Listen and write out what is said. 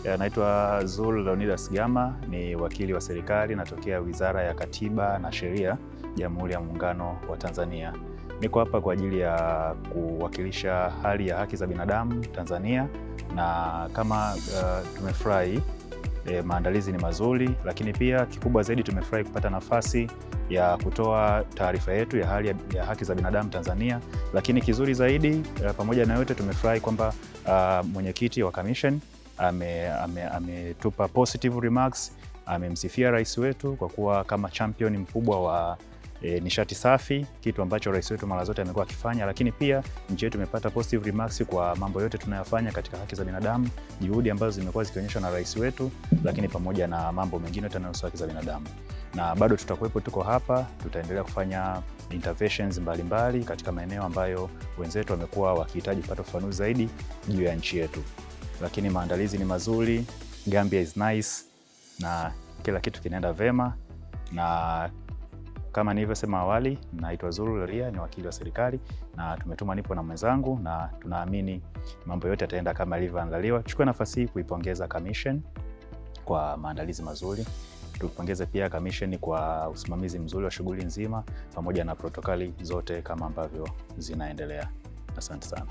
Naitwa Zul Leonidas Gama, ni wakili wa serikali, natokea Wizara ya Katiba na Sheria, Jamhuri ya Muungano wa Tanzania. Niko hapa kwa ajili ya kuwakilisha hali ya haki za binadamu Tanzania, na kama tumefurahi maandalizi ni mazuri, lakini pia kikubwa zaidi tumefurahi kupata nafasi ya kutoa taarifa yetu ya hali ya haki za binadamu Tanzania. Lakini kizuri zaidi, pamoja na yote, tumefurahi kwamba mwenyekiti wa commission ametupa positive remarks, amemsifia rais wetu kwa kuwa kama champion mkubwa wa nishati safi, kitu ambacho rais wetu mara zote amekuwa akifanya. Lakini pia nchi yetu imepata positive remarks kwa mambo yote tunayofanya katika haki za binadamu, juhudi ambazo zimekuwa zikionyeshwa na rais wetu, lakini pamoja na mambo mengine yanayohusu haki za binadamu. Na bado tutakuwepo, tuko hapa, tutaendelea kufanya interventions mbalimbali katika maeneo ambayo wenzetu wamekuwa wakihitaji kupata ufafanuzi zaidi juu ya nchi yetu. Lakini maandalizi ni mazuri, Gambia is nice, na kila kitu kinaenda vema. Na kama nilivyosema awali, naitwa Zul Leria, ni wakili wa serikali, na tumetuma, nipo na mwenzangu, na tunaamini mambo yote yataenda kama yalivyoandaliwa. Chukua nafasi hii kuipongeza commission kwa maandalizi mazuri. Tupongeze pia commission kwa usimamizi mzuri wa shughuli nzima pamoja na protokali zote kama ambavyo zinaendelea. Asante sana.